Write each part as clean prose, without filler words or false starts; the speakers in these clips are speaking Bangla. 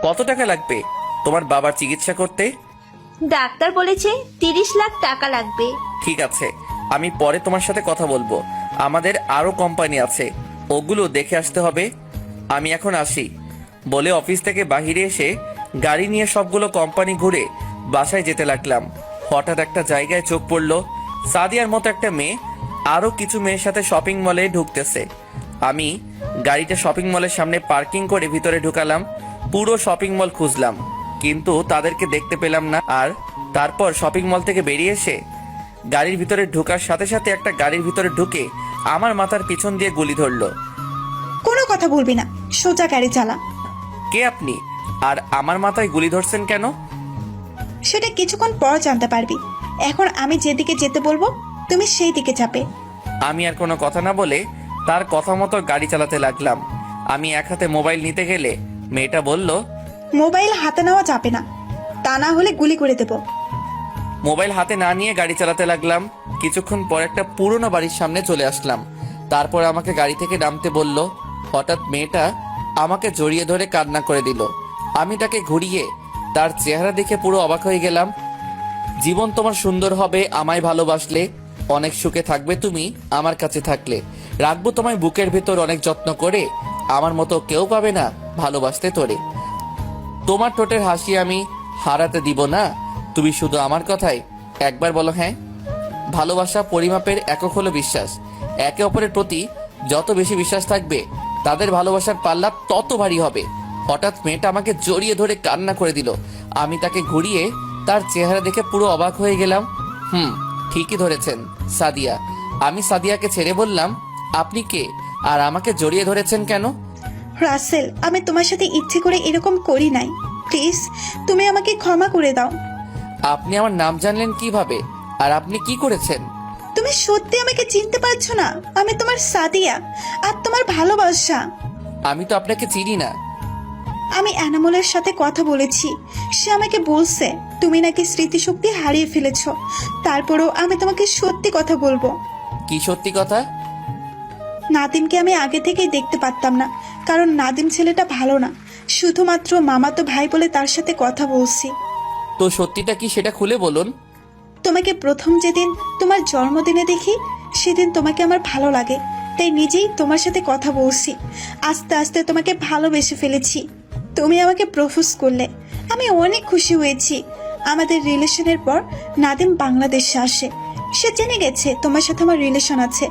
কত টাকা লাগবে তোমার বাবার চিকিৎসা করতে? ডাক্তার বলেছে 30 লাখ টাকা লাগবে। ঠিক আছে, আমি পরে তোমার সাথে কথা বলবো। আমাদের আরো কোম্পানি আছে, ওগুলো দেখে আসতে হবে। আমি এখন আসি বলে অফিস থেকে বাহিরে এসে গাড়ি নিয়ে সবগুলো কোম্পানি ঘুরে বাসায় যেতে লাগলাম। হঠাৎ একটা জায়গায় চোখ পড়লো, সাদিয়ার মতো একটা মেয়ে আরো কিছু মেয়ের সাথে শপিং মলে ঢুকতেছে। আমি গাড়িটা শপিং মলের সামনে পার্কিং করে ভিতরে ঢুকালাম। পুরো শপিং মল খুঁজলাম, কিন্তু তাদেরকে দেখতে পেলাম না। আর তারপর শপিং মল থেকে বেরিয়ে এসে গাড়ির ভিতরে ঢোকার সাথে সাথে একটা গাড়ির ভিতরে ঢুকে আমার মাথার পিছন দিয়ে গুলি ধরলো। কোনো কথা বলবি না, সোজা গাড়ি চালা। কে আপনি, আর আমার মাথায় গুলি ধরছেন কেন? সেটা কিছুক্ষণ পর জানতে পারবি। এখন আমি যেদিকে যেতে বলবো তুমি সেই দিকে যাবে। আমি আর কোনো কথা না বলে তার কথা মতো গাড়ি চালাতে লাগলাম। আমি এক হাতে মোবাইল নিতে গেলে মেয়েটা বলল, মোবাইল হাতে নেওয়া যাবে না, তা না হলে গুলি করে দেব। মোবাইল হাতে না নিয়ে গাড়ি চালাতে লাগলাম। কিছুক্ষণ পর একটা পুরনো বাড়ির সামনে চলে আসলাম। তারপর আমাকে গাড়ি থেকে নামতে বলল। হঠাৎ মেয়েটা আমাকে জড়িয়ে ধরে কান্না করে দিল। আমি তাকে ঘুরিয়ে তার চেহারা দেখে পুরো অবাক হয়ে গেলাম। জীবন তোমার সুন্দর হবে আমায় ভালোবাসলে, অনেক সুখে থাকবে তুমি আমার কাছে থাকলে, রাখবো তোমায় বুকের ভেতর অনেক যত্ন করে, আমার মতো কেউ পাবে না ভালোবাসতে তোরে। তোমার ঠোঁটের হাসি আমি হারাতে দিব না, তুমি শুধু আমার কথাই একবার বলো হ্যাঁ। ভালোবাসা পরিমাপের একক হলো বিশ্বাস। একে অপরের প্রতি যত বেশি বিশ্বাস থাকবে তাদের ভালোবাসার পাল্লা তত ভারী হবে। হঠাৎ মেয়েটা আমাকে জড়িয়ে ধরে কান্না করে দিল। আমি তাকে ঘুরিয়ে তার চেহারা দেখে পুরো অবাক হয়ে গেলাম। ঠিকই ধরেছেন, সাদিয়া। আমি সাদিয়াকে ছেড়ে বললাম, আপনি কে আর আমাকে জড়িয়ে ধরেছেন কেন? রাসেল, আমি তোমার সাথে ইচ্ছে করে এরকম করি নাই, প্লিজ তুমি আমাকে ক্ষমা করে দাও। আপনি আমার নাম জানলেন কিভাবে, আর আপনি কি করেছেন? তুমি সত্যি আমাকে চিনতে পারছো না? আমি তোমার সাদিয়া, আর তোমার ভালোবাসা। আমি তো আপনাকে চিনি না। আমি এনামুলের সাথে কথা বলেছি, সে আমাকে বলছে তুমি নাকি স্মৃতিশক্তি হারিয়ে ফেলেছো। তারপরেও আমি তোমাকে সত্যি কথা বলবো। কি সত্যি কথা? নাদিমকে আমি আগে থেকেই দেখতে পারতাম না, কারণ নাদিম ছেলেটা ভালো না। শুধুমাত্র মামাতো ভাই বলে তার সাথে কথা বলছি। তো সত্যিটা কি সেটা খুলে বলুন। তোমাকে প্রথম যেদিন তোমার জন্মদিনে দেখি সেদিন তোমাকে আমার ভালো লাগে, তাই নিজেই তোমার সাথে কথা বলছি। আস্তে আস্তে তোমাকে ভালোবেসে ফেলেছি। তুমি আমাকে প্রপোজ করলে, আমি অনেক খুশি হয়েছি। আমাদের রিলেশনের পর নাদিম বাংলাদেশে আসে। সে জেনে গেছে তোমার সাথে আমার রিলেশন আছে।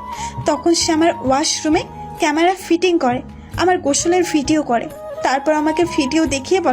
তখন সে আমার ওয়াশরুমে ক্যামেরা ফিটিং করে, আমার গোসলের ভিডিও করে, তারপর আমাকে ভিডিও দেখিয়ে বলে